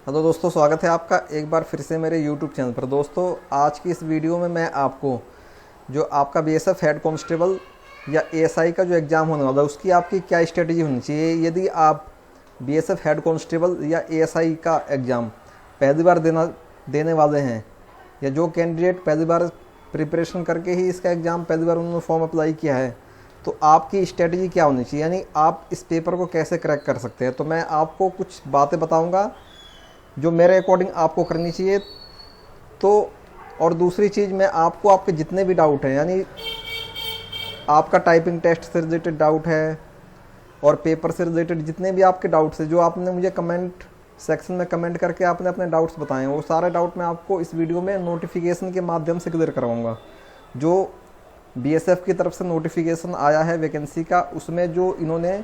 Hello दोस्तों, स्वागत है आपका एक बार फिर से मेरे यूट्यूब चैनल पर। दोस्तों, आज की इस वीडियो में मैं आपको जो आपका बीएसएफ हेड कांस्टेबल या एएसआई का जो एग्ज़ाम होने वाला है उसकी आपकी क्या स्ट्रेटजी होनी चाहिए। यदि आप बीएसएफ हेड कांस्टेबल या एएसआई का एग्ज़ाम पहली बार देने वाले हैं, या जो कैंडिडेट पहली बार प्रिपरेशन करके ही इसका एग्ज़ाम पहली बार उन्होंने फॉर्म अप्लाई किया है, तो आपकी स्ट्रेटजी क्या होनी चाहिए, यानी आप इस पेपर को कैसे क्रैक कर सकते हैं। तो मैं आपको कुछ बातें बताऊंगा जो मेरे अकॉर्डिंग आपको करनी चाहिए। तो और दूसरी चीज़, मैं आपको आपके जितने भी डाउट हैं, यानी आपका टाइपिंग टेस्ट से रिलेटेड डाउट है और पेपर से रिलेटेड जितने भी आपके डाउट्स हैं, जो आपने मुझे कमेंट सेक्शन में कमेंट करके आपने अपने डाउट्स बताए हैं, वो सारे डाउट मैं आपको इस वीडियो में नोटिफिकेशन के माध्यम से क्लियर करवाऊँगा। जो बीएसएफ की तरफ से नोटिफिकेशन आया है वैकेंसी का, उसमें जो इन्होंने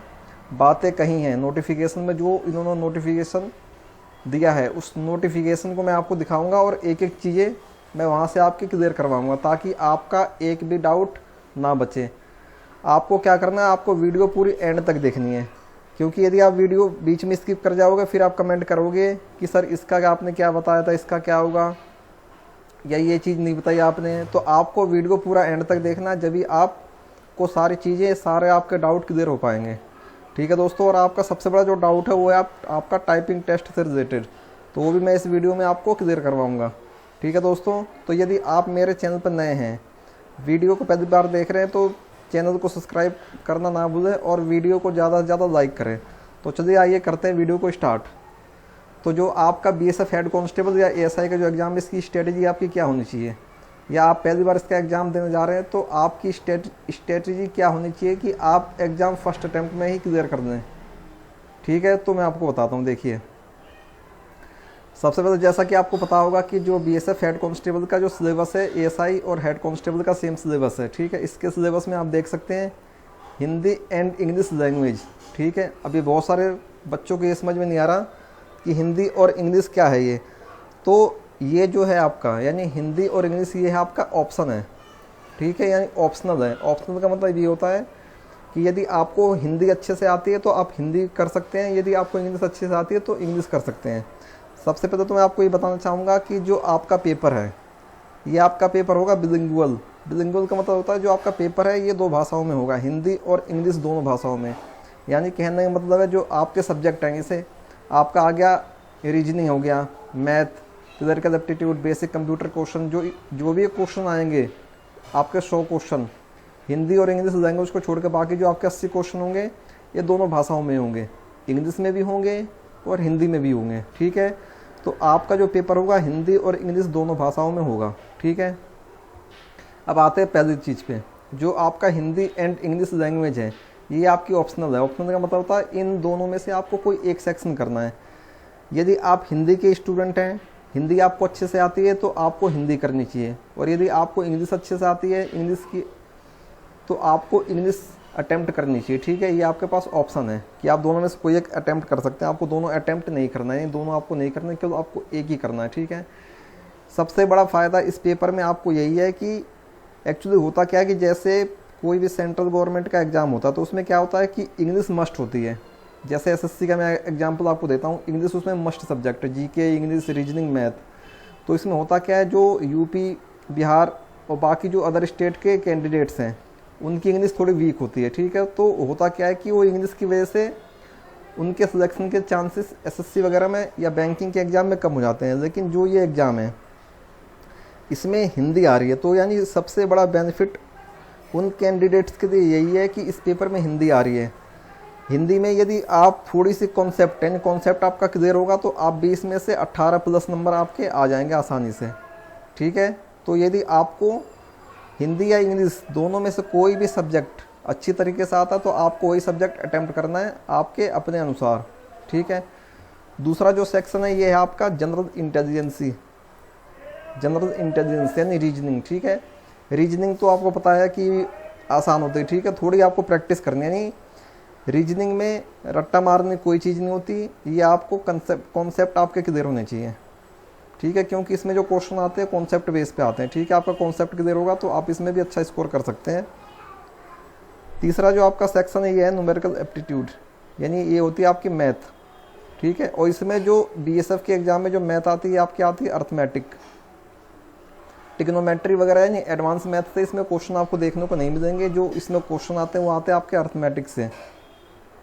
बातें कही हैं, नोटिफिकेशन में जो इन्होंने नोटिफिकेशन दिया है, उस नोटिफिकेशन को मैं आपको दिखाऊंगा और एक एक चीज़ें मैं वहाँ से आपके क्लियर करवाऊंगा, ताकि आपका एक भी डाउट ना बचे। आपको क्या करना है, आपको वीडियो पूरी एंड तक देखनी है, क्योंकि यदि आप वीडियो बीच में स्किप कर जाओगे फिर आप कमेंट करोगे कि सर इसका आपने क्या बताया था, इसका क्या होगा, या ये चीज़ नहीं बताई आपने। तो आपको वीडियो पूरा एंड तक देखना है, जब भी आपको सारी चीज़ें, सारे आपके डाउट क्लियर हो पाएंगे। ठीक है दोस्तों, और आपका सबसे बड़ा जो डाउट है वो है आपका टाइपिंग टेस्ट से रिलेटेड, तो वो भी मैं इस वीडियो में आपको क्लियर करवाऊंगा। ठीक है दोस्तों, तो यदि आप मेरे चैनल पर नए हैं, वीडियो को पहली बार देख रहे हैं, तो चैनल को सब्सक्राइब करना ना भूलें और वीडियो को ज़्यादा से ज़्यादा लाइक करें। तो चलिए आइए करते हैं वीडियो को स्टार्ट। तो जो आपका बीएसएफ हेड कांस्टेबल या एएसआई का जो एग्ज़ाम, इसकी स्ट्रेटजी आपकी क्या होनी चाहिए, या आप पहली बार इसका एग्ज़ाम देने जा रहे हैं, तो आपकी स्ट्रेटजी क्या होनी चाहिए कि आप एग्ज़ाम फर्स्ट अटैम्प्ट में ही क्लियर कर दें। ठीक है, तो मैं आपको बताता हूँ। देखिए, सबसे पहले जैसा कि आपको पता होगा कि जो बीएसएफ हेड कांस्टेबल का जो सिलेबस है, एएसआई और हेड कांस्टेबल का सेम सिलेबस है। ठीक है, इसके सिलेबस में आप देख सकते हैं हिंदी एंड इंग्लिश लैंग्वेज। ठीक है, अभी बहुत सारे बच्चों को ये समझ में नहीं आ रहा कि हिंदी और इंग्लिश क्या है ये। तो ये जो है आपका, यानी हिंदी और इंग्लिश, ये है आपका ऑप्शन है। ठीक है, यानी ऑप्शनल है। ऑप्शनल का मतलब ये होता है कि यदि आपको हिंदी अच्छे से आती है तो आप हिंदी कर सकते हैं, यदि आपको इंग्लिश अच्छे से आती है तो इंग्लिश कर सकते हैं। सबसे पहले तो मैं आपको ये बताना चाहूँगा कि जो आपका पेपर है, ये आपका पेपर होगा बिलिंगुअल। बिलिंगुअल का मतलब होता है जो आपका पेपर है ये दो भाषाओं में होगा, हिंदी और इंग्लिश दोनों भाषाओं में। यानी कहने का मतलब है जो आपके सब्जेक्ट हैं, जैसे आपका आ गया रीजनिंग, हो गया math, physical aptitude, basic computer question, जो भी क्वेश्चन आएंगे आपके 100 क्वेश्चन हिंदी और इंग्लिश लैंग्वेज को छोड़ के बाकी जो आपके 80 क्वेश्चन होंगे ये दोनों भाषाओं में होंगे, इंग्लिश में भी होंगे और हिंदी में भी होंगे। ठीक है, तो आपका जो पेपर होगा हिंदी और इंग्लिश दोनों भाषाओं में होगा। ठीक है, अब आते हैं पहली चीज़ पे, जो आपका हिंदी एंड इंग्लिश लैंग्वेज है, ये आपकी ऑप्शनल है। ऑप्शनल का मतलब होता है इन दोनों में से आपको कोई एक सेक्शन करना है। यदि आप हिंदी के स्टूडेंट हैं, हिंदी आपको अच्छे से आती है, तो आपको हिंदी करनी चाहिए, और यदि आपको इंग्लिश अच्छे से आती है, इंग्लिश की, तो आपको इंग्लिश अटैम्प्ट करनी चाहिए। ठीक है, ये आपके पास ऑप्शन है कि आप दोनों में से कोई एक अटैम्प्ट कर सकते हैं। आपको दोनों अटैम्प्ट नहीं करना है, दोनों आपको नहीं करना है, केवल आपको एक ही करना है। ठीक है, सबसे बड़ा फ़ायदा इस पेपर में आपको यही है कि एक्चुअली होता क्या है कि जैसे कोई भी सेंट्रल गवर्नमेंट का एग्ज़ाम होता है तो उसमें क्या होता है कि इंग्लिश मस्ट होती है। जैसे एसएससी का मैं एग्जांपल आपको देता हूँ, इंग्लिश उसमें मस्ट सब्जेक्ट है, जीके, इंग्लिश, रीजनिंग, मैथ। तो इसमें होता क्या है, जो यूपी, बिहार और बाकी जो अदर स्टेट के कैंडिडेट्स हैं उनकी इंग्लिश थोड़ी वीक होती है। ठीक है, तो होता क्या है कि वो इंग्लिश की वजह से उनके सिलेक्शन के चांसेस एसएससी वगैरह में या बैंकिंग के एग्ज़ाम में कम हो जाते हैं। लेकिन जो ये एग्ज़ाम है इसमें हिंदी आ रही है, तो यानी सबसे बड़ा बेनिफिट उन कैंडिडेट्स के लिए यही है कि इस पेपर में हिंदी आ रही है। हिंदी में यदि आप थोड़ी सी कॉन्सेप्ट आपका क्लियर होगा तो आप 20 में से 18 प्लस नंबर आपके आ जाएंगे आसानी से। ठीक है, तो यदि आपको हिंदी या इंग्लिश दोनों में से कोई भी सब्जेक्ट अच्छी तरीके से आता है तो आपको वही सब्जेक्ट अटैम्प्ट करना है आपके अपने अनुसार। ठीक है, दूसरा जो सेक्शन है ये है आपका जनरल इंटेलिजेंस यानी रीजनिंग। ठीक है, रीजनिंग तो आपको पता है कि आसान होती है। ठीक है, थोड़ी आपको प्रैक्टिस करनी है। नहीं, रीजनिंग में रट्टा मारने कोई चीज़ नहीं होती, ये आपको कॉन्सेप्ट आपके क्लियर होने चाहिए। ठीक है, क्योंकि इसमें जो क्वेश्चन आते हैं कॉन्सेप्ट बेस पे आते हैं। ठीक है, आपका कॉन्सेप्ट क्लियर होगा तो आप इसमें भी अच्छा स्कोर कर सकते हैं। तीसरा जो आपका सेक्शन है ये है न्यूमेरिकल एप्टीट्यूड, यानी ये होती है आपकी मैथ। ठीक है। और इसमें जो बीएसएफ के एग्जाम में जो मैथ आती है आपकी आती है अर्थमेटिक, टिग्नोमेट्री वगैरह, यानी एडवांस मैथ से इसमें क्वेश्चन आपको देखने को नहीं मिलेंगे। जो इसमें क्वेश्चन आते हैं वो आते हैं आपके अर्थमेटिक से,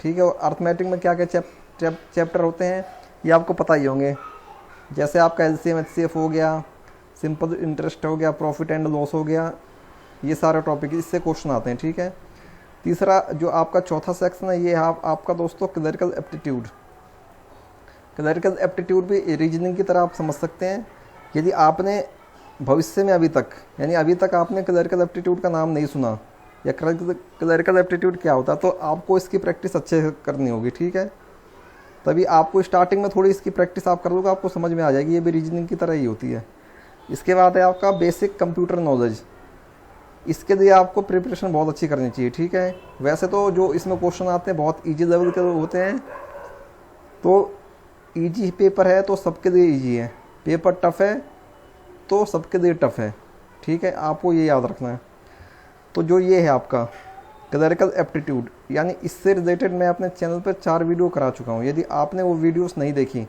ठीक है। और अर्थमेटिक में क्या क्या चैप्टर होते हैं ये आपको पता ही होंगे, जैसे आपका एलसीएम एचसीएफ हो गया, सिंपल इंटरेस्ट हो गया, प्रॉफिट एंड लॉस हो गया, ये सारे टॉपिक इससे क्वेश्चन आते हैं, ठीक है। तीसरा जो आपका चौथा सेक्शन है ये आपका दोस्तों क्लरिकल एप्टीट्यूड। क्लरिकल एप्टीट्यूड भी रीजनिंग की तरह आप समझ सकते हैं। यदि आपने भविष्य में अभी तक, यानी अभी तक आपने क्लरिकल एप्टीट्यूड का नाम नहीं सुना या क्लरिकल एप्टीट्यूड क्या होता है, तो आपको इसकी प्रैक्टिस अच्छे से करनी होगी, ठीक है। तभी आपको स्टार्टिंग में थोड़ी इसकी प्रैक्टिस आप कर लोगे, आपको समझ में आ जाएगी, ये भी रीजनिंग की तरह ही होती है। इसके बाद है आपका बेसिक कंप्यूटर नॉलेज। इसके लिए आपको प्रिपरेशन बहुत अच्छी करनी चाहिए, ठीक है। वैसे तो जो इसमें क्वेश्चन आते हैं बहुत इजी लेवल के होते हैं, तो इजी पेपर है तो सबके लिए इजी है, पेपर टफ है तो सबके लिए टफ है, ठीक है। आपको ये याद रखना है। तो जो ये है आपका क्लरिकल एप्टीट्यूड, यानी इससे रिलेटेड मैं अपने चैनल पर 4 वीडियो करा चुका हूँ। यदि आपने वो वीडियोस नहीं देखी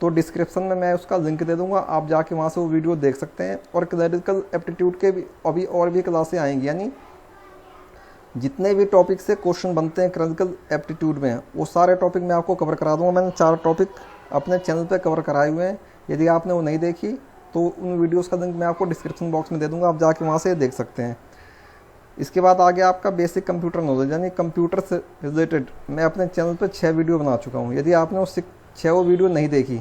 तो डिस्क्रिप्शन में मैं उसका लिंक दे दूंगा, आप जाके वहाँ से वो वीडियो देख सकते हैं। और क्लरिकल एप्टीट्यूड के भी अभी और भी क्लासें आएंगी, यानी जितने भी टॉपिक से क्वेश्चन बनते हैं क्लरिकल एप्टीट्यूड में वो सारे टॉपिक मैं आपको कवर करा दूंगा। मैंने 4 टॉपिक अपने चैनल पे कवर कराए हुए हैं। यदि आपने वो नहीं देखी तो उन वीडियोस का लिंक मैं आपको डिस्क्रिप्शन बॉक्स में दे दूंगा, आप जाके वहाँ से देख सकते हैं। इसके बाद आ गया आपका बेसिक कंप्यूटर नॉलेज, यानी कंप्यूटर से रिलेटेड मैं अपने चैनल पर 6 वीडियो बना चुका हूँ। यदि आपने वो 6 वीडियो नहीं देखी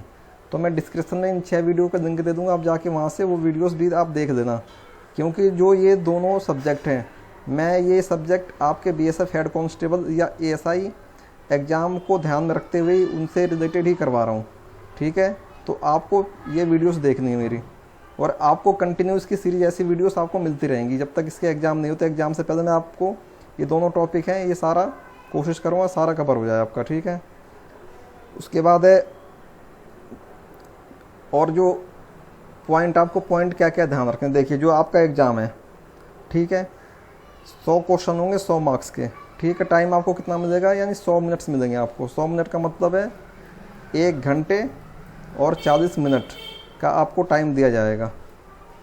तो मैं डिस्क्रिप्शन में इन 6 वीडियो का लिंक दे दूंगा, आप जाके वहाँ से वो वीडियोस भी आप देख लेना। क्योंकि जो ये दोनों सब्जेक्ट हैं, मैं ये सब्जेक्ट आपके बीएसएफ हेड कांस्टेबल या एएसआई एग्ज़ाम को ध्यान में रखते हुए उनसे रिलेटेड ही करवा रहा हूँ, ठीक है। तो आपको ये वीडियोस देखनी है मेरी, और आपको कंटिन्यूस की सीरीज ऐसी वीडियोस आपको मिलती रहेंगी जब तक इसके एग्ज़ाम नहीं होते। एग्ज़ाम से पहले मैं आपको ये दोनों टॉपिक हैं ये सारा कोशिश करूँगा सारा कवर हो जाए आपका, ठीक है। उसके बाद है और जो पॉइंट आपको क्या क्या ध्यान रखना है। देखिए जो आपका एग्ज़ाम है, ठीक है, 100 क्वेश्चन होंगे 100 मार्क्स के, ठीक है। टाइम आपको कितना मिलेगा, यानी 100 मिनट्स मिलेंगे आपको। 100 मिनट का मतलब है 1 घंटे और 40 मिनट का आपको टाइम दिया जाएगा,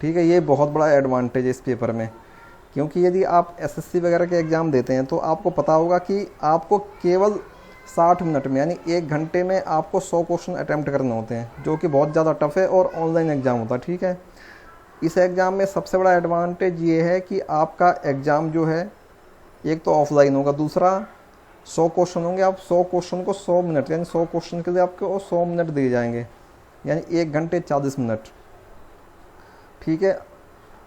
ठीक है। ये बहुत बड़ा एडवांटेज है इस पेपर में, क्योंकि यदि आप एसएससी वगैरह के एग्ज़ाम देते हैं तो आपको पता होगा कि आपको केवल 60 मिनट में, यानी 1 घंटे में आपको 100 क्वेश्चन अटैम्प्ट करने होते हैं, जो कि बहुत ज़्यादा टफ है और ऑनलाइन एग्ज़ाम होता है, ठीक है। इस एग्ज़ाम में सबसे बड़ा एडवांटेज ये है कि आपका एग्ज़ाम जो है एक तो ऑफलाइन होगा, दूसरा 100 क्वेश्चन होंगे। आप 100 क्वेश्चन को 100 मिनट, यानी 100 क्वेश्चन के लिए आपको 100 मिनट दिए जाएंगे, यानी 1 घंटे 40 मिनट, ठीक है।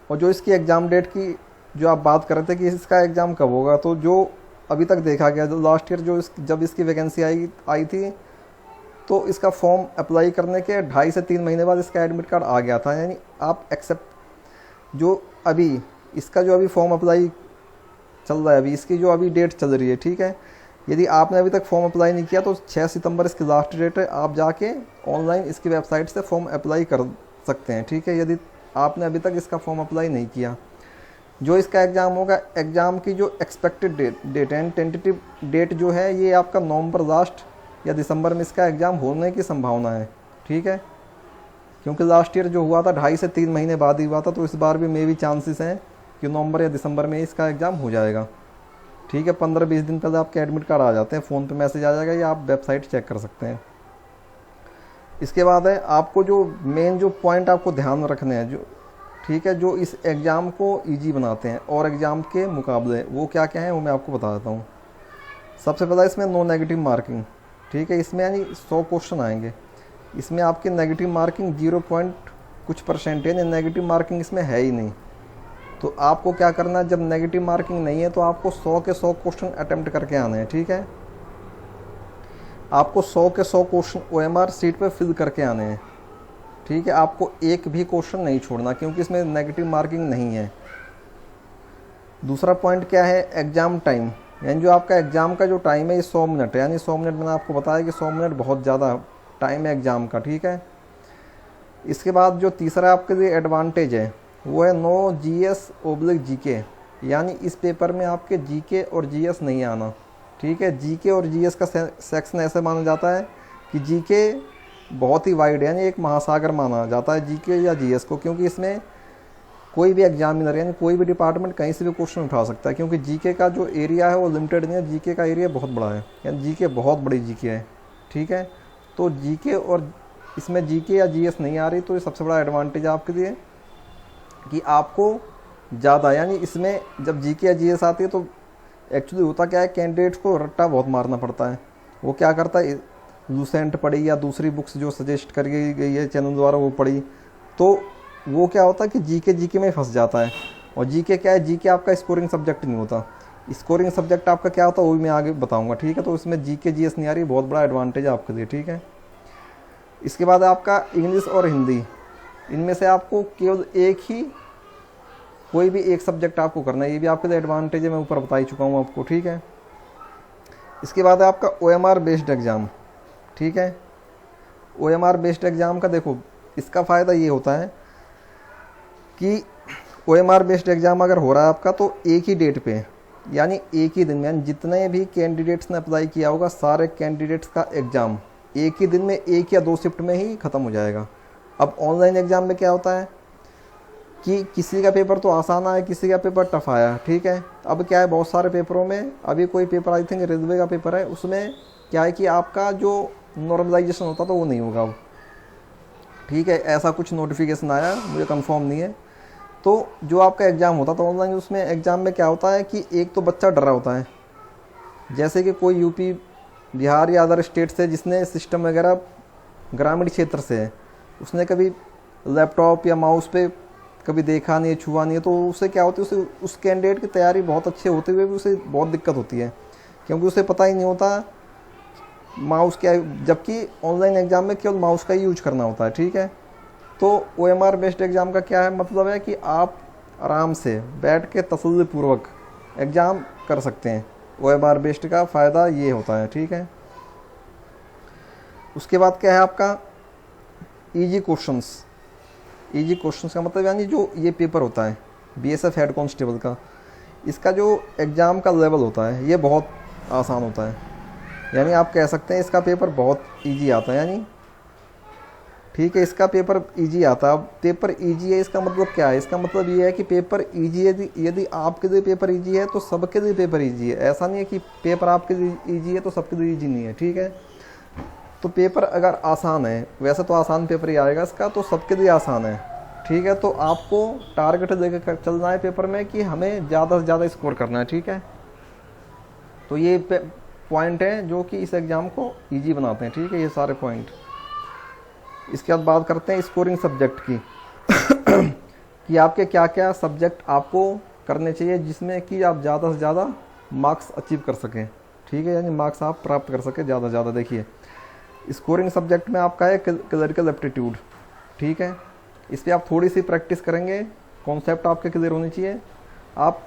और जो इसकी एग्ज़ाम डेट की जो आप बात कर रहे थे कि इसका एग्ज़ाम कब होगा, तो जो अभी तक देखा गया, जो लास्ट ईयर जब इसकी वैकेंसी आई थी तो इसका फॉर्म अप्लाई करने के 2.5 से 3 महीने बाद इसका एडमिट कार्ड आ गया था। यानी आप एक्सेप्ट जो अभी इसका जो अभी फॉर्म अप्लाई चल रहा है, अभी इसकी जो अभी डेट चल रही है, ठीक है। यदि आपने अभी तक फॉर्म अप्लाई नहीं किया तो 6 सितंबर इसकी लास्ट डेट है, आप जाके ऑनलाइन इसकी वेबसाइट से फॉर्म अप्लाई कर सकते हैं, ठीक है। यदि आपने अभी तक इसका फॉर्म अप्लाई नहीं किया, जो इसका एग्ज़ाम होगा, एग्ज़ाम की जो expected date and tentative date जो है ये आपका नवंबर लास्ट या दिसंबर में इसका एग्ज़ाम होने की संभावना है, ठीक है। क्योंकि लास्ट ईयर जो हुआ था 2.5 से 3 महीने बाद ही हुआ था, तो इस बार भी मे भी चांसेस हैं कि नवंबर या दिसंबर में इसका एग्ज़ाम हो जाएगा, ठीक है। 15-20 दिन पहले आपके एडमिट कार्ड आ जाते हैं, फ़ोन पे मैसेज आ जाएगा या आप वेबसाइट चेक कर सकते हैं। इसके बाद है आपको जो मेन जो पॉइंट आपको ध्यान रखने हैं, जो ठीक है, जो इस एग्ज़ाम को ईजी बनाते हैं और एग्ज़ाम के मुकाबले, वो क्या क्या है वो मैं आपको बता देता हूँ। सबसे पहला इसमें नो नेगेटिव मार्किंग, ठीक है। इसमें यानी 100 क्वेश्चन आएंगे, इसमें आपकी नेगेटिव मार्किंग 0% है, नेगेटिव मार्किंग इसमें है ही नहीं। तो आपको क्या करना है, जब नेगेटिव मार्किंग नहीं है तो आपको 100 के 100 क्वेश्चन अटैम्प्ट करके आने हैं, ठीक है। आपको 100 के 100 क्वेश्चन OMR सीट पर फिल करके आने हैं, ठीक है। आपको एक भी क्वेश्चन नहीं छोड़ना, क्योंकि इसमें नेगेटिव मार्किंग नहीं है। दूसरा पॉइंट क्या है, एग्ज़ाम टाइम, यानी जो आपका एग्ज़ाम का जो टाइम है ये 100 मिनट है, यानी 100 मिनट मैंने आपको बताया कि 100 मिनट बहुत ज़्यादा टाइम है एग्ज़ाम का, ठीक है। इसके बाद जो तीसरा आपके लिए एडवांटेज है वो है नो GS/GK, यानी इस पेपर में आपके GK और GS नहीं आना, ठीक है। GK और GS का सेक्शन ऐसे माना जाता है कि जीके बहुत ही वाइड है, यानी एक महासागर माना जाता है जीके या जीएस को, क्योंकि इसमें कोई भी एग्जामिनर यानी कोई भी डिपार्टमेंट कहीं से भी क्वेश्चन उठा सकता है, क्योंकि जीके का जो एरिया है वो लिमिटेड नहीं है, जीके का एरिया बहुत बड़ा है, यानी जीके बहुत बड़ी जीके है। ठीक है, तो जीके और इसमें जीके या जीएस नहीं आ रही, तो ये सबसे बड़ा एडवांटेज है आपके लिए कि आपको ज़्यादा, यानी इसमें जब जीके या जीएस आती है तो एक्चुअली होता क्या है, कैंडिडेट को रट्टा बहुत मारना पड़ता है। वो क्या करता है, लूसेंट पढ़ी या दूसरी बुक्स जो सजेस्ट करी गई है चैनल द्वारा वो पढ़ी, तो वो क्या होता है कि जीके में फंस जाता है। और जीके क्या है, जीके आपका स्कोरिंग सब्जेक्ट नहीं होता, स्कोरिंग सब्जेक्ट आपका क्या होता है वो भी मैं आगे बताऊंगा। ठीक है, तो इसमें जीके जीएस नहीं आ रही, बहुत बड़ा एडवांटेज है आपके लिए। ठीक है, इसके बाद आपका इंग्लिश और हिंदी, इनमें से आपको केवल एक ही कोई भी एक सब्जेक्ट आपको करना है, ये भी आपके लिए एडवांटेज है, मैं ऊपर बता ही चुका हूँ आपको। ठीक है, इसके बाद है आपका OMR बेस्ड एग्ज़ाम। ठीक है, OMR बेस्ड एग्ज़ाम का देखो, इसका फ़ायदा ये होता है कि OMR बेस्ड एग्ज़ाम अगर हो रहा है आपका तो एक ही डेट पे, यानी एक ही दिन में, यानी जितने भी कैंडिडेट्स ने अप्लाई किया होगा सारे कैंडिडेट्स का एग्ज़ाम एक ही दिन में, एक या 2 शिफ्ट में ही ख़त्म हो जाएगा। अब ऑनलाइन एग्ज़ाम में क्या होता है कि किसी का पेपर तो आसान आया, किसी का पेपर टफ आया। ठीक है, अब क्या है, बहुत सारे पेपरों में, अभी कोई पेपर आई थिंक रेलवे का पेपर है, उसमें क्या है कि आपका जो नॉर्मलाइजेशन होता तो वो नहीं होगा अब। ठीक है, ऐसा कुछ नोटिफिकेशन आया, मुझे कंफर्म नहीं है। तो जो आपका एग्ज़ाम होता था ऑनलाइन, उसमें एग्ज़ाम में क्या होता है कि एक तो बच्चा डर रहा होता है, जैसे कि कोई यूपी बिहार या अदर स्टेट से जिसने सिस्टम वगैरह ग्रामीण क्षेत्र से है, उसने कभी लैपटॉप या माउस पे कभी देखा नहीं है, छुआ नहीं है, तो उससे क्या होती है, उसे उस कैंडिडेट की तैयारी बहुत अच्छे होते हुए भी उसे बहुत दिक्कत होती है, क्योंकि उसे पता ही नहीं होता माउस क्या है, जबकि ऑनलाइन एग्ज़ाम में केवल माउस का ही यूज करना होता है। ठीक है, तो OMR बेस्ड एग्ज़ाम का क्या है मतलब है कि आप आराम से बैठ के तसल्लीपूर्वक एग्ज़ाम कर सकते हैं। OMR बेस्ड का फ़ायदा ये होता है। ठीक है, उसके बाद क्या है आपका इजी क्वेश्चंस। इजी क्वेश्चंस का मतलब यानी जो ये पेपर होता है BSF हेड कांस्टेबल का, इसका जो एग्ज़ाम का लेवल होता है ये बहुत आसान होता है, यानी आप कह सकते हैं इसका पेपर बहुत इजी आता है, यानी ठीक है, इसका पेपर इजी आता है। अब पेपर इजी है इसका मतलब क्या है, इसका मतलब ये है कि पेपर इजी है, यदि आपके लिए पेपर इजी है तो सबके लिए पेपर इजी है। ऐसा नहीं है कि पेपर आपके लिए इजी है तो सबके लिए इजी नहीं है। ठीक है, तो पेपर अगर आसान है, वैसे तो आसान पेपर ही आएगा इसका, तो सबके लिए आसान है। ठीक है, तो आपको टारगेट लेकर चलना है पेपर में कि हमें ज़्यादा से ज़्यादा स्कोर करना है। ठीक है, तो ये पॉइंट हैं जो कि इस एग्ज़ाम को ईजी बनाते हैं। ठीक है, ये सारे पॉइंट। इसके बाद बात करते हैं स्कोरिंग सब्जेक्ट की कि आपके क्या क्या सब्जेक्ट आपको करने चाहिए जिसमें कि आप ज़्यादा से ज़्यादा मार्क्स अचीव कर सकें। ठीक है, यानी मार्क्स आप प्राप्त कर सकें ज़्यादा से ज़्यादा। देखिए, स्कोरिंग सब्जेक्ट में आपका है क्लरिकल एप्टीट्यूड। ठीक है, इस पर आप थोड़ी सी प्रैक्टिस करेंगे, कॉन्सेप्ट आपके क्लियर होनी चाहिए, आप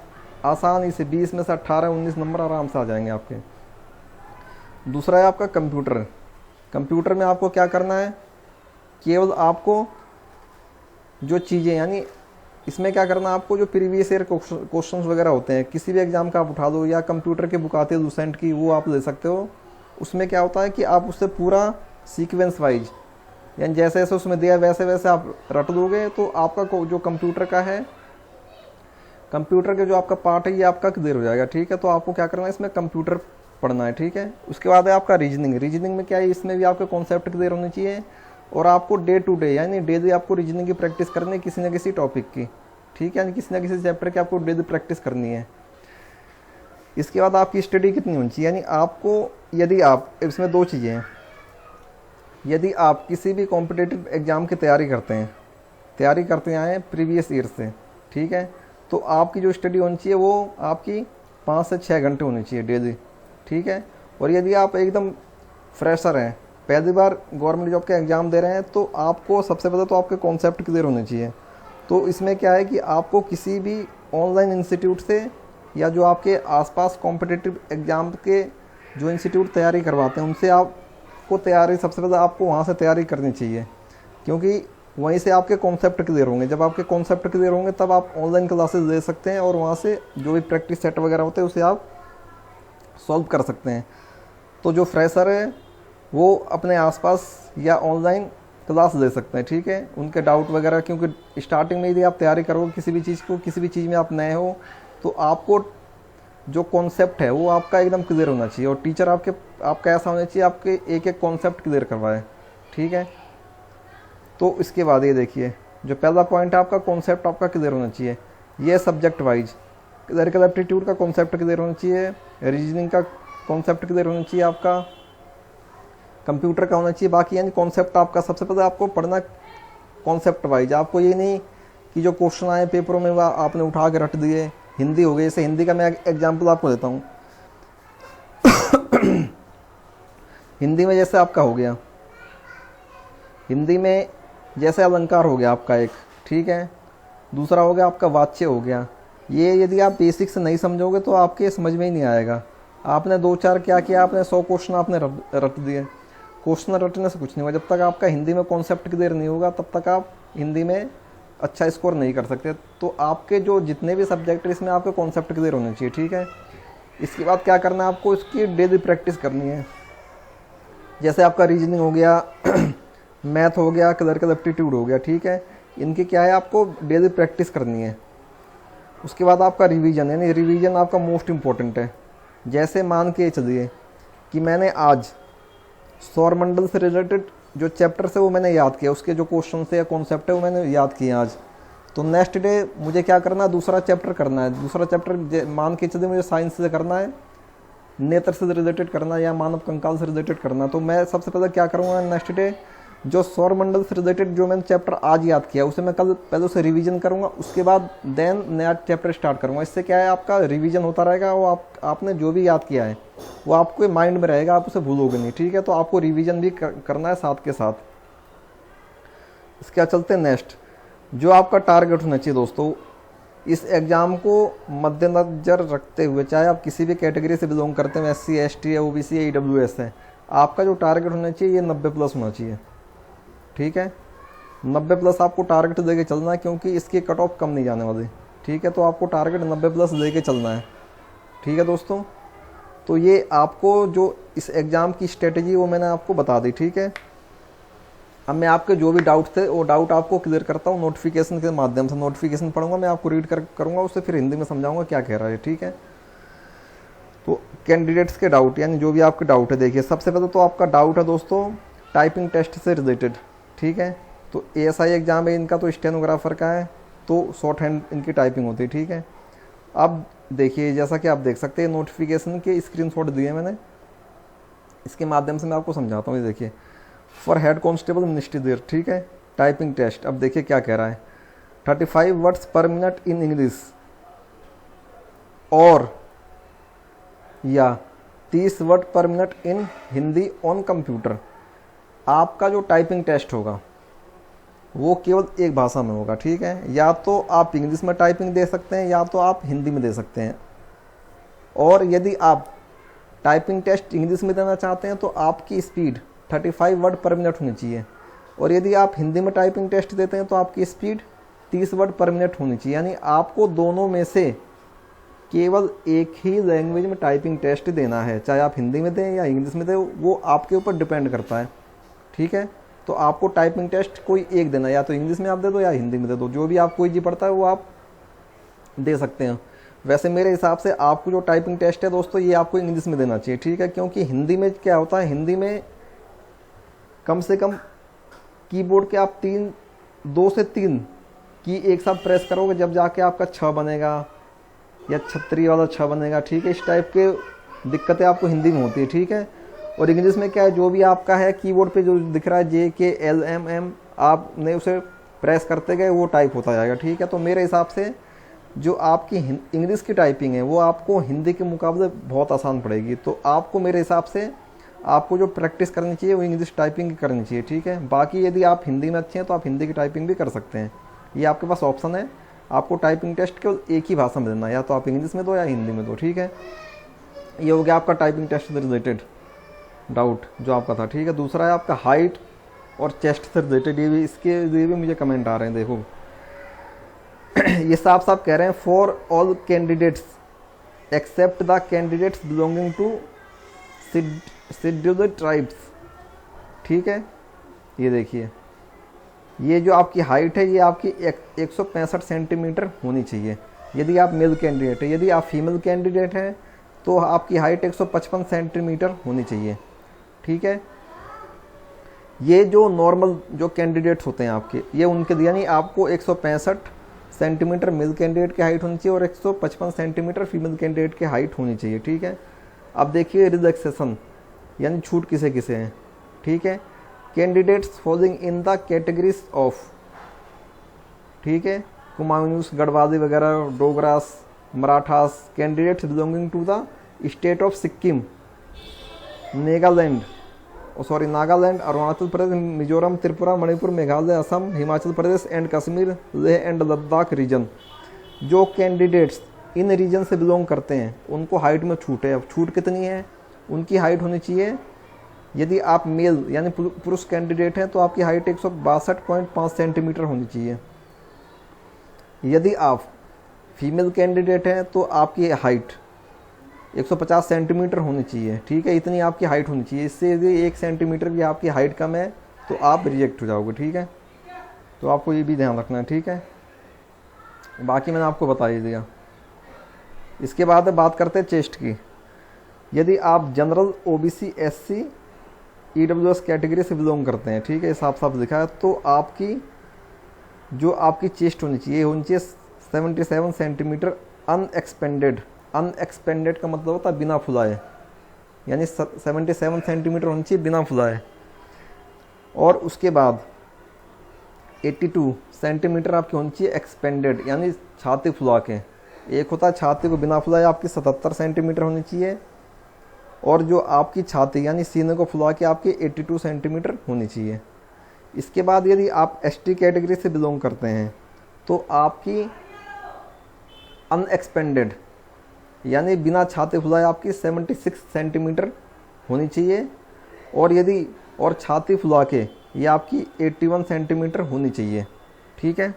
आसानी से 20 में से 18-19 नंबर आराम से आ जाएंगे आपके। दूसरा है आपका कंप्यूटर। कंप्यूटर में आपको क्या करना है, केवल आपको जो चीज़ें, यानी इसमें क्या करना है, आपको जो प्रीवियस ईयर क्वेश्चंस वगैरह होते हैं किसी भी एग्जाम का आप उठा लो, या कंप्यूटर की बुक आती है लूसेंट की, वो आप ले सकते हो। उसमें क्या होता है कि आप उससे पूरा सीक्वेंस वाइज, यानी जैसे जैसे उसमें दिया वैसे वैसे आप रट दोगे तो आपका जो कंप्यूटर का है, कंप्यूटर के जो आपका पार्ट है ये आपका क्लियर हो जाएगा। ठीक है, तो आपको क्या करना है, इसमें कंप्यूटर पढ़ना है। ठीक है, उसके बाद है आपका रीजनिंग। रीजनिंग में क्या है, इसमें भी आपके कॉन्सेप्ट क्लियर होने चाहिए, और आपको डे टू डे यानी डेली आपको रीजनिंग की प्रैक्टिस करनी है किसी न किसी टॉपिक की। ठीक है, यानी किसी न किसी चैप्टर की आपको डेली प्रैक्टिस करनी है। इसके बाद आपकी स्टडी कितनी होनी चाहिए, यानी आपको, यदि आप, इसमें 2 चीज़ें हैं, यदि आप किसी भी कॉम्पिटिटिव एग्ज़ाम की तैयारी करते आए प्रीवियस ईयर से, ठीक है, तो आपकी जो स्टडी होनी चाहिए वो आपकी 5 से 6 घंटे होनी चाहिए डेली। ठीक है, और यदि आप एकदम फ्रेशर हैं, पहली बार गवर्नमेंट जॉब के एग्ज़ाम दे रहे हैं, तो आपको सबसे पहले तो आपके कॉन्सेप्ट क्लियर होने चाहिए। तो इसमें क्या है कि आपको किसी भी ऑनलाइन इंस्टीट्यूट से, या जो आपके आसपास कॉम्पिटिटिव एग्ज़ाम के जो इंस्टीट्यूट तैयारी करवाते हैं उनसे आपको तैयारी, सबसे पहले आपको वहाँ से तैयारी करनी चाहिए, क्योंकि वहीं से आपके कॉन्सेप्ट क्लियर होंगे। जब आपके कॉन्सेप्ट क्लियर होंगे तब आप ऑनलाइन क्लासेस ले सकते हैं, और वहाँ से जो भी प्रैक्टिस सेट वगैरह होते हैं उसे आप सॉल्व कर सकते हैं। तो जो फ्रेशर है वो अपने आसपास या ऑनलाइन क्लास दे सकते हैं, ठीक है, उनके डाउट वगैरह, क्योंकि स्टार्टिंग में यदि आप तैयारी करोगे किसी भी चीज़ को, किसी भी चीज़ में आप नए हो, तो आपको जो कॉन्सेप्ट है वो आपका एकदम क्लियर होना चाहिए, और टीचर आपका ऐसा होना चाहिए आपके एक एक कॉन्सेप्ट क्लियर करवाए, ठीक है। तो इसके बाद ये देखिए, जो पहला पॉइंट है आपका कॉन्सेप्ट आपका क्लियर होना चाहिए, ये सब्जेक्ट वाइज। क्लरिकल एप्टीट्यूड का कॉन्सेप्ट क्लियर होना चाहिए, रीजनिंग का कॉन्सेप्ट क्लियर होना चाहिए, आपका कंप्यूटर का होना चाहिए। बाकी यानी कॉन्सेप्ट आपका सबसे पहले आपको पढ़ना कॉन्सेप्ट वाइज। आपको ये नहीं कि जो क्वेश्चन आए पेपरों में वह आपने उठा के रट दिए। हिंदी हो गई, जैसे हिंदी का मैं एग्जाम्पल आपको देता हूँ। हिंदी में जैसे आपका हो गया, हिंदी में जैसे अलंकार हो गया आपका एक, ठीक है, दूसरा हो गया आपका वाच्य हो गया। ये यदि आप बेसिक से नहीं समझोगे तो आपके समझ में ही नहीं आएगा। आपने 2-4 क्या किया, आपने 100 क्वेश्चन आपने रट दिए। क्वेश्चन रटने से कुछ नहीं होगा। जब तक आपका हिंदी में कॉन्सेप्ट क्लियर नहीं होगा तब तक आप हिंदी में अच्छा स्कोर नहीं कर सकते। तो आपके जो जितने भी सब्जेक्ट है इसमें आपके कॉन्सेप्ट क्लियर होने चाहिए, ठीक है। इसके बाद क्या करना है आपको, इसकी डेली प्रैक्टिस करनी है। जैसे आपका रीजनिंग हो गया, मैथ हो गया, क्लरिकल एप्टीट्यूड हो गया, ठीक है, इनकी क्या है आपको डेली प्रैक्टिस करनी है। उसके बाद आपका रिवीजन, यानी रिवीजन आपका मोस्ट इम्पोर्टेंट है। जैसे मान के चलिए कि मैंने आज सौरमंडल से रिलेटेड जो चैप्टर से वो मैंने याद किया, उसके जो क्वेश्चन से या कॉन्सेप्ट है वो मैंने याद किया आज, तो नेक्स्ट डे मुझे क्या करना है, दूसरा चैप्टर करना है। दूसरा चैप्टर मान के चलिए मुझे साइंस से करना है, नेत्र से रिलेटेड करना है या मानव कंकाल से रिलेटेड करना है। तो मैं सबसे पहले क्या करूँगा, नेक्स्ट डे जो सौरमंडल से रिलेटेड जो मैंने चैप्टर आज याद किया उसे मैं कल पहले उसे रिवीजन करूंगा, उसके बाद देन नया चैप्टर स्टार्ट करूंगा। इससे क्या है आपका रिवीजन होता रहेगा, वो आपने जो भी याद किया है वो आपके माइंड में रहेगा, आप उसे भूलोगे नहीं, ठीक है। तो आपको रिवीजन भी करना है साथ के साथ। इसके बाद चलते हैं नेक्स्ट, जो आपका टारगेट होना चाहिए दोस्तों इस एग्ज़ाम को मद्देनजर रखते हुए, चाहे आप किसी भी कैटेगरी से बिलोंग करते हैं, SC ST है, OBC है, EWS है, आपका जो टारगेट होना चाहिए ये 90+ होना चाहिए, ठीक है। 90+ आपको टारगेट देके चलना है, क्योंकि इसकी कट ऑफ कम नहीं जाने वाली, ठीक है। तो आपको टारगेट 90+ देके चलना है, ठीक है दोस्तों। तो ये आपको जो इस एग्ज़ाम की स्ट्रेटेजी वो मैंने आपको बता दी, ठीक है। अब मैं आपके जो भी डाउट थे वो डाउट आपको क्लियर करता हूँ नोटिफिकेशन के माध्यम से। नोटिफिकेशन पढ़ूंगा मैं, आपको रीड करूँगा, उससे फिर हिंदी में समझाऊंगा क्या कह रहा है, ठीक है। तो कैंडिडेट्स के डाउट, यानी जो भी आपके डाउट है, देखिए सबसे पहले तो आपका डाउट है दोस्तों टाइपिंग टेस्ट से रिलेटेड, ठीक है। तो ASI एग्ज़ाम है इनका, तो स्टेनोग्राफर का है, तो शॉर्ट हैंड इनकी टाइपिंग होती है, ठीक है। अब देखिए जैसा कि आप देख सकते हैं नोटिफिकेशन के स्क्रीनशॉट दिए मैंने, इसके माध्यम से मैं आपको समझाता हूँ। ये देखिए for head constable ministry there, ठीक है, टाइपिंग टेस्ट। अब देखिए क्या कह रहा है, 35 वर्ड्स पर मिनट इन इंग्लिश और या 30 word per minute in Hindi on computer. आपका जो टाइपिंग टेस्ट होगा वो केवल एक भाषा में होगा, ठीक है। या तो आप इंग्लिश में टाइपिंग दे सकते हैं या तो आप हिंदी में दे सकते हैं। और यदि आप टाइपिंग टेस्ट इंग्लिश में देना चाहते हैं तो आपकी स्पीड 35 वर्ड पर मिनट होनी चाहिए, और यदि आप हिंदी में टाइपिंग टेस्ट देते हैं तो आपकी स्पीड 30 वर्ड पर मिनट होनी चाहिए। यानी आपको दोनों में से केवल एक ही लैंग्वेज में टाइपिंग टेस्ट देना है, चाहे आप हिंदी में दें या इंग्लिश में दें, वो आपके ऊपर डिपेंड करता है, ठीक है। तो आपको टाइपिंग टेस्ट कोई एक देना, या तो इंग्लिश में आप दे दो या हिंदी में दे दो, जो भी आपको इजी पड़ता है वो आप दे सकते हैं। वैसे मेरे हिसाब से आपको जो टाइपिंग टेस्ट है दोस्तों ये आपको इंग्लिश में देना चाहिए, ठीक है, क्योंकि हिंदी में क्या होता है, हिंदी में कम से कम कीबोर्ड के आप 2 से 3 की एक साथ प्रेस करोगे जब जाके आपका 6 बनेगा या छतरी वाला 6 बनेगा, ठीक है। इस टाइप के दिक्कतें आपको हिंदी में होती है, ठीक है। और इंग्लिश में क्या है, जो भी आपका है कीबोर्ड पे जो दिख रहा है JKLMM, आपने उसे प्रेस करते गए वो टाइप होता जाएगा, ठीक है। तो मेरे हिसाब से जो आपकी इंग्लिश की टाइपिंग है वो आपको हिंदी के मुकाबले बहुत आसान पड़ेगी। तो आपको मेरे हिसाब से आपको जो प्रैक्टिस करनी चाहिए वो इंग्लिश टाइपिंग की करनी चाहिए, ठीक है। बाकी यदि आप हिंदी में अच्छे हैं तो आप हिंदी की टाइपिंग भी कर सकते हैं, ये आपके पास ऑप्शन है। आपको टाइपिंग टेस्ट केवल एक ही भाषा में देना, या तो आप इंग्लिश में दो या हिंदी में दो, ठीक है। ये हो गया आपका टाइपिंग टेस्ट से रिलेटेड डाउट जो आपका था, ठीक है। दूसरा है आपका हाइट और चेस्ट से रिलेटेड, ये भी इसके लिए भी मुझे कमेंट आ रहे हैं, देखो ये साफ साफ कह रहे हैं for all candidates except the candidates belonging to scheduled tribes ठीक है, ये देखिए, ये जो आपकी हाइट है ये आपकी 165 सेंटीमीटर होनी चाहिए यदि आप मेल कैंडिडेट है। यदि आप फीमेल कैंडिडेट हैं तो आपकी हाइट 155 सेंटीमीटर होनी चाहिए। ठीक है, ये जो नॉर्मल जो कैंडिडेट्स होते हैं आपके, ये उनके लिए, यानी आपको 165 सेंटीमीटर मेल कैंडिडेट की हाइट होनी चाहिए और 155 सेंटीमीटर फीमेल कैंडिडेट की हाइट होनी चाहिए। ठीक है, अब देखिए रिलैक्सेशन यानी छूट किसे किसे हैं। ठीक है, candidates following in the categories of, ठीक है, कुमायूंस, गढ़वाली वगैरह, Dogras, Marathas, candidates belonging to the state of Sikkim, Nagaland, Arunachal Pradesh, Mizoram, Tripura, Manipur, Meghalaya, Assam, Himachal Pradesh and Kashmir, Leh and Ladakh region. जो कैंडिडेट्स इन रीजन से बिलोंग करते हैं उनको हाइट में छूट है। अब छूट कितनी है, उनकी हाइट होनी चाहिए, यदि आप मेल यानी पुरुष कैंडिडेट हैं तो आपकी हाइट 162.5 सेंटीमीटर होनी चाहिए। यदि आप फीमेल कैंडिडेट हैं तो आपकी हाइट 150 सेंटीमीटर होनी चाहिए। ठीक है, इतनी आपकी हाइट होनी चाहिए। इससे यदि 1 सेंटीमीटर भी आपकी हाइट कम है तो आप रिजेक्ट हो जाओगे। ठीक है, तो आपको ये भी ध्यान रखना है। ठीक है, बाकी मैंने आपको बता ही दिया। इसके बाद बात करते हैं चेस्ट की। यदि आप general, OBC, SC, EWS category से बिलोंग करते हैं, ठीक है, साफ साफ लिखा है, तो आपकी जो आपकी चेस्ट होनी चाहिए 77 सेंटीमीटर अनएक्सपेंडेड। अनएक्सपेंडेड का मतलब होता है बिना फुलाए, यानी 77 सेंटीमीटर होनी चाहिए बिना फुलाए। और उसके बाद 82 सेंटीमीटर आपकी होनी चाहिए एक्सपेंडेड, यानी छाती फुला के। एक होता है छाती को बिना फुलाए आपकी 77 सेंटीमीटर होनी चाहिए, और जो आपकी छाती यानी सीने को फुला के आपकी 82 सेंटीमीटर होनी चाहिए। इसके बाद यदि आप एसटी कैटेगरी से बिलोंग करते हैं तो आपकी अनएक्सपेंडेड यानी बिना छाती फुलाए आपकी 76 सेंटीमीटर होनी चाहिए, और छाती फुला के ये आपकी 81 सेंटीमीटर होनी चाहिए। ठीक है,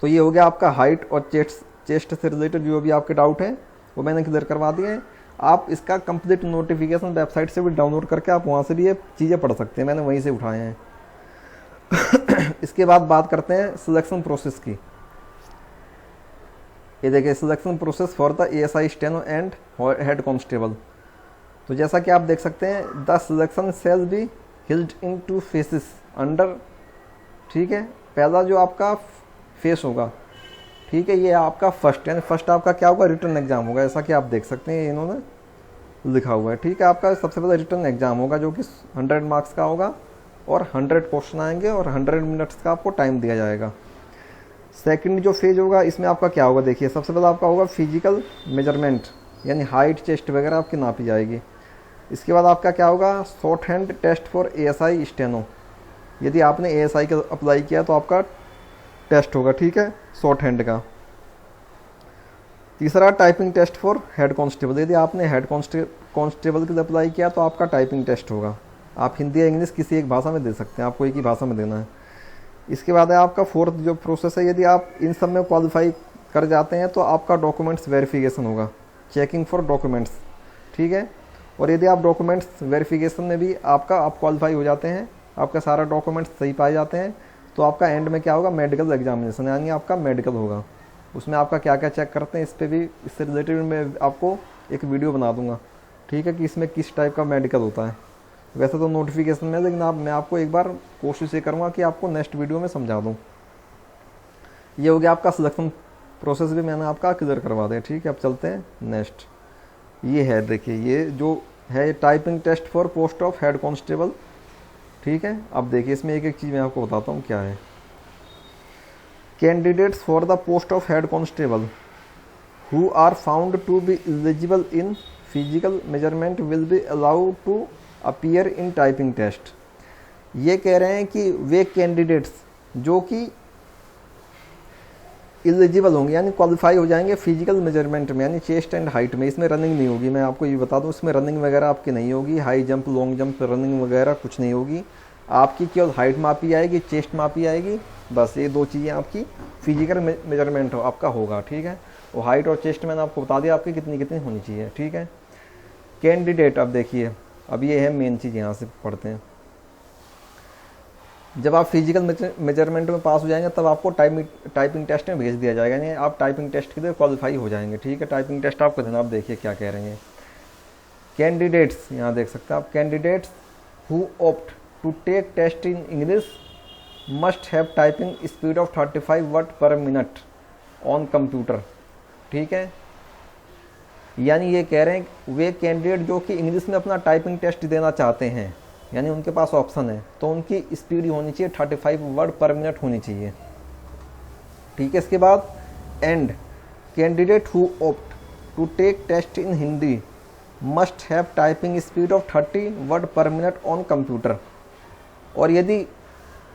तो ये हो गया आपका हाइट और चेस्ट से रिलेटेड जो भी आपके डाउट हैं वो मैंने क्लियर करवा दिए हैं। आप इसका कंप्लीट नोटिफिकेशन वेबसाइट से भी डाउनलोड करके आप वहाँ से भी ये चीज़ें पढ़ सकते हैं, मैंने वहीं से उठाए हैं। इसके बाद बात करते हैं सिलेक्शन प्रोसेस की। ये देखिए, selection process for the ASI, steno and head constable. तो जैसा कि आप देख सकते हैं, the selection shall be held in 2 faces under. ठीक है, पहला जो आपका फेस होगा, ठीक है, ये आपका फर्स्ट, यानी फर्स्ट आपका क्या होगा, रिटर्न एग्जाम होगा। ऐसा कि आप देख सकते हैं इन्होंने लिखा हुआ है। ठीक है, आपका सबसे पहले रिटर्न एग्जाम होगा जो कि 100 मार्क्स का होगा और 100 क्वेश्चन आएंगे और 100 मिनट्स का आपको टाइम दिया जाएगा। सेकंड जो फेज होगा इसमें आपका क्या होगा, देखिए, सबसे पहले आपका होगा फिजिकल मेजरमेंट, यानी हाइट, चेस्ट वगैरह आपकी नापी जाएगी। इसके बाद आपका क्या होगा, shorthand test for ASI steno. यदि आपने एएसआई का अप्लाई किया तो आपका टेस्ट होगा, ठीक है, शॉर्ट हैंड का। तीसरा typing test for head constable. यदि आपने हेड कांस्टेबल के लिए अप्लाई किया तो आपका टाइपिंग टेस्ट होगा। आप हिंदी या इंग्लिश किसी एक भाषा में दे सकते हैं, आपको एक ही भाषा में देना है। इसके बाद है आपका फोर्थ जो प्रोसेस है, यदि आप इन सब में क्वालिफाई कर जाते हैं तो आपका डॉक्यूमेंट्स वेरिफिकेशन होगा, चेकिंग फॉर डॉक्यूमेंट्स। ठीक है, और यदि आप डॉक्यूमेंट्स वेरिफिकेशन में भी आप क्वालिफाई हो जाते हैं, आपका सारा डॉक्यूमेंट्स सही पाए जाते हैं, तो आपका एंड में क्या होगा, मेडिकल एग्जामिनेशन, यानी आपका मेडिकल होगा। उसमें आपका क्या क्या चेक करते हैं, इस पर भी, इससे रिलेटेड मैं आपको एक वीडियो बना दूंगा। ठीक है, कि इसमें किस टाइप का मेडिकल होता है। वैसे तो नोटिफिकेशन में, लेकिन मैं आपको एक बार कोशिश ये करूँगा कि आपको नेक्स्ट वीडियो में समझा दूँ। ये हो गया आपका सिलेक्शन प्रोसेस, भी मैंने आपका क्लियर करवा दिया। ठीक है, अब चलते हैं नेक्स्ट। ये है, देखिए, ये जो है typing test for post of head constable. ठीक है, अब देखिए, इसमें एक एक चीज़ मैं आपको बताता हूँ क्या है। Candidates for the post of head constable who are found to be eligible in physical measurement will be allowed to appear in typing test. ये कह रहे हैं कि वे कैंडिडेट्स जो कि एलिजिबल होंगे, यानी क्वालिफाई हो जाएंगे फिजिकल मेजरमेंट में, यानी चेस्ट एंड हाइट में। इसमें रनिंग नहीं होगी, मैं आपको ये बता दूं, इसमें रनिंग वगैरह आपकी नहीं होगी, high jump, long jump, running वगैरह कुछ नहीं होगी। आपकी केवल हाइट मापी आएगी, चेस्ट मापी आएगी, बस ये 2 चीज़ें आपकी फिजिकल मेजरमेंट आपका होगा। ठीक है, और हाइट और चेस्ट मैंने आपको बता दिया आपकी कितनी कितनी होनी चाहिए। ठीक है, कैंडिडेट, अब देखिए, अब ये है मेन चीज़, यहाँ से पढ़ते हैं। जब आप फिजिकल मेजरमेंट में पास हो जाएंगे तब आपको टाइपिंग टेस्ट में भेज दिया जाएगा, यानी आप टाइपिंग टेस्ट के लिए क्वालिफाई हो जाएंगे। ठीक है, टाइपिंग टेस्ट आपको देना। आप देखिए क्या कह रहे हैं कैंडिडेट्स, यहाँ देख सकते हैं आप, candidates who opt to take test in English must have typing speed of 35 word per minute on computer. ठीक है, यानी ये कह रहे हैं वे कैंडिडेट जो कि इंग्लिश में अपना टाइपिंग टेस्ट देना चाहते हैं, यानी उनके पास ऑप्शन है, तो उनकी स्पीड होनी चाहिए 35 वर्ड पर मिनट होनी चाहिए। ठीक है, इसके बाद and candidate who opt to take test in Hindi must have typing speed of 30 word per minute on computer. और यदि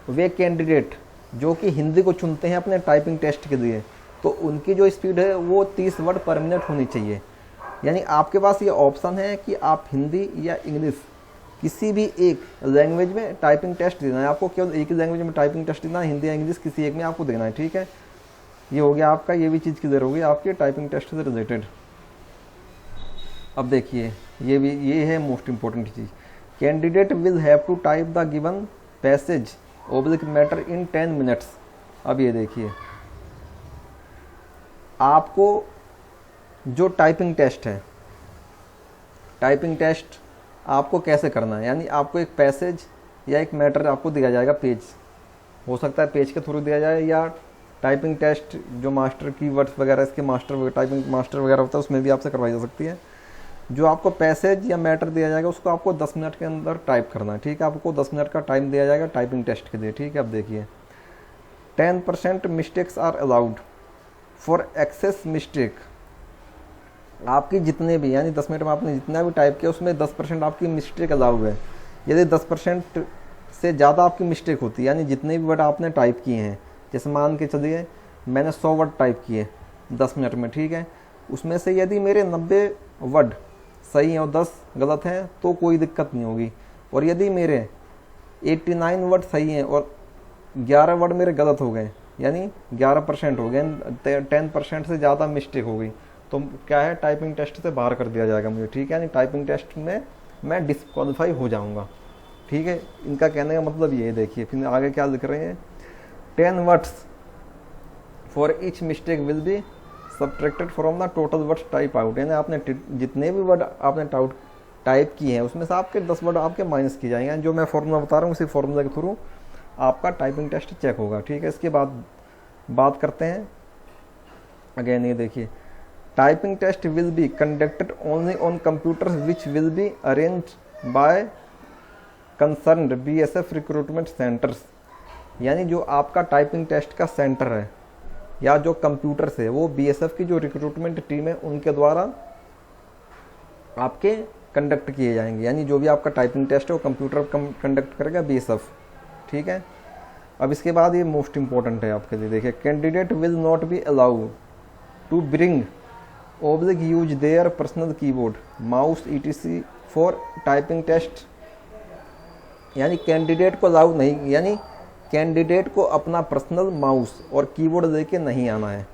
वे कैंडिडेट जो कि हिंदी को चुनते हैं अपने टाइपिंग टेस्ट के लिए, तो उनकी जो स्पीड है वो 30 वर्ड पर मिनट होनी चाहिए। यानी आपके पास ये ऑप्शन है कि आप हिंदी या इंग्लिश किसी भी एक लैंग्वेज में टाइपिंग टेस्ट देना है। आपको केवल एक ही लैंग्वेज में टाइपिंग टेस्ट देना है, हिंदी या इंग्लिश किसी एक में आपको देना है। ठीक है, ये हो गया आपका, ये भी चीज़ क्लियर होगी आपके टाइपिंग टेस्ट से रिलेटेड। अब देखिए ये है मोस्ट इंपॉर्टेंट चीज़, candidate will have to type the given passage oblique matter in 10 minutes. अब ये देखिए आपको जो टाइपिंग टेस्ट है, टाइपिंग टेस्ट आपको कैसे करना है, यानी आपको एक पैसेज या एक मैटर आपको दिया जाएगा, पेज हो सकता है पेज के थ्रू दिया जाए, या टाइपिंग टेस्ट जो मास्टर कीवर्ड्स वगैरह इसके मास्टर टाइपिंग मास्टर वगैरह होता है उसमें भी आपसे करवाई जा सकती है। जो आपको पैसेज या मैटर दिया जाएगा उसको आपको 10 मिनट के अंदर टाइप करना है। ठीक है, आपको 10 मिनट का टाइम दिया जाएगा टाइपिंग टेस्ट के लिए। ठीक है, अब देखिए 10% mistakes are allowed for excess mistake. आपकी जितने भी, यानी 10 मिनट में आपने जितना भी टाइप किया उसमें 10% आपकी मिस्टेक अलाउड है। यदि 10% से ज़्यादा आपकी मिस्टेक होती है, यानी जितने भी वर्ड आपने टाइप किए हैं, जैसे मान के चलिए मैंने 100 वर्ड टाइप किए 10 मिनट में, ठीक है, उसमें से यदि मेरे 90 वर्ड सही हैं और 10 गलत हैं तो कोई दिक्कत नहीं होगी। और यदि मेरे 89 वर्ड सही हैं और 11 वर्ड मेरे गलत हो गए, यानी 11% हो गए, 10% से ज़्यादा मिस्टेक हो गई, तो क्या है, टाइपिंग टेस्ट से बाहर कर दिया जाएगा मुझे। ठीक है, यानी टाइपिंग टेस्ट में मैं डिस्क्वालीफाई हो जाऊंगा। ठीक है, इनका कहने का मतलब ये है। देखिए फिर आगे क्या लिख रहे हैं, 10 words for each mistake will be subtracted from the total words type out. यानी आपने जितने भी वर्ड आपने टाइप किए हैं उसमें से आपके 10 वर्ड आपके माइनस किए जाएंगे। जो मैं फॉर्मूला बता रहा हूँ उसी फॉर्मूला के थ्रू आपका टाइपिंग टेस्ट चेक होगा। ठीक है, इसके बाद बात करते हैं अगेन, ये देखिए typing test will be conducted only on computers which will be arranged by concerned BSF recruitment centres. यानी जो आपका टाइपिंग टेस्ट का सेंटर है या जो कंप्यूटर से, वो BSF की जो रिक्रूटमेंट टीम है उनके द्वारा आपके कंडक्ट किए जाएंगे। यानी जो भी आपका टाइपिंग टेस्ट है वो कंप्यूटर कंडक्ट करेगा BSF। ठीक है, अब इसके बाद ये मोस्ट इंपॉर्टेंट है आपके लिए। देखिए candidate will not be allow to bring oblique use their personal keyboard mouse ETC for typing test. यानी कैंडिडेट को अलाउ नहीं, यानी कैंडिडेट को अपना पर्सनल माउस और कीबोर्ड लेके नहीं आना है।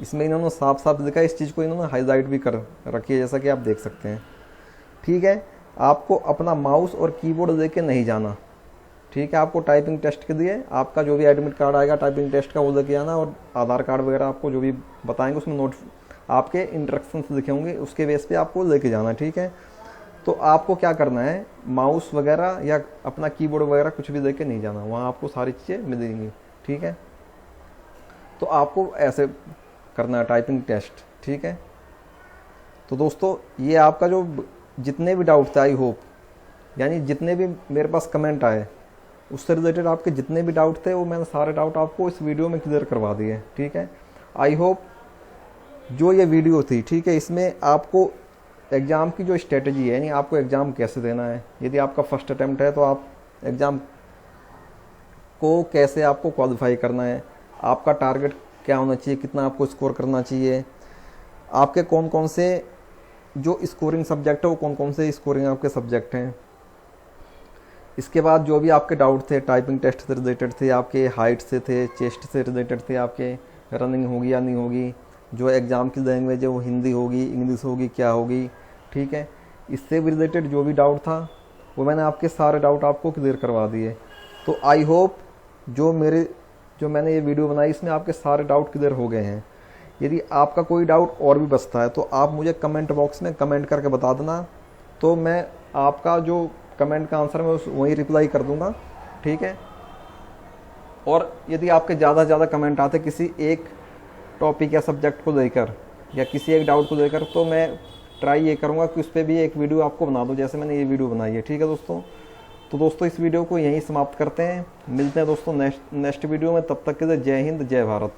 इसमें इन्होंने साफ साफ लिखा है, इस चीज़ को इन्होंने हाईलाइट भी कर रखी है जैसा कि आप देख सकते हैं। ठीक है, आपको अपना माउस और कीबोर्ड लेके नहीं जाना। ठीक है, आपको टाइपिंग टेस्ट के लिए आपका जो भी एडमिट कार्ड आएगा टाइपिंग टेस्ट का वो लेके आना, और आधार कार्ड वगैरह आपको जो भी बताएंगे उसमें नोट आपके इंस्ट्रक्शंस लिखे होंगे, उसके बेस पे आपको लेके जाना। ठीक है, तो आपको क्या करना है, माउस वगैरह या अपना कीबोर्ड वगैरह कुछ भी लेके नहीं जाना, वहाँ आपको सारी चीज़ें मिलेंगी। ठीक है, तो आपको ऐसे करना है टाइपिंग टेस्ट। ठीक है, तो दोस्तों ये आपका जो जितने भी डाउट थे, आई होप, यानी जितने भी मेरे पास कमेंट आए उससे रिलेटेड आपके जितने भी डाउट थे वो मैंने सारे डाउट आपको इस वीडियो में क्लियर करवा दिए। ठीक है, आई होप जो ये वीडियो थी, ठीक है, इसमें आपको एग्ज़ाम की जो स्ट्रेटजी है, यानी आपको एग्ज़ाम कैसे देना है, यदि आपका फर्स्ट अटैम्प्ट है तो आप एग्ज़ाम को कैसे आपको क्वालिफाई करना है, आपका टारगेट क्या होना चाहिए, कितना आपको स्कोर करना चाहिए, आपके कौन कौन से जो स्कोरिंग सब्जेक्ट है वो कौन कौन से स्कोरिंग आपके सब्जेक्ट हैं। इसके बाद जो भी आपके डाउट थे टाइपिंग टेस्ट से रिलेटेड थे, आपके हाइट से थे, चेस्ट से रिलेटेड थे, आपके रनिंग होगी या नहीं होगी, जो एग्ज़ाम की लैंग्वेज है वो हिंदी होगी, इंग्लिश होगी, क्या होगी। ठीक है, इससे भी रिलेटेड जो भी डाउट था वो मैंने आपके सारे डाउट आपको क्लियर करवा दिए। तो आई होप जो मैंने ये वीडियो बनाई इसमें आपके सारे डाउट क्लियर हो गए हैं। यदि आपका कोई डाउट और भी बचता है तो आप मुझे कमेंट बॉक्स में कमेंट करके बता देना, तो मैं आपका जो कमेंट का आंसर मैं वही रिप्लाई कर दूंगा, ठीक है। और यदि आपके ज़्यादा से ज़्यादा कमेंट आते किसी एक टॉपिक या सब्जेक्ट को लेकर या किसी एक डाउट को लेकर, तो मैं ट्राई ये करूँगा कि उस पर भी एक वीडियो आपको बना दूँ जैसे मैंने ये वीडियो बनाई है, ठीक है दोस्तों। तो दोस्तों इस वीडियो को यहीं समाप्त करते हैं, मिलते हैं दोस्तों नेक्स्ट वीडियो में। तब तक के लिए जय हिंद जय भारत।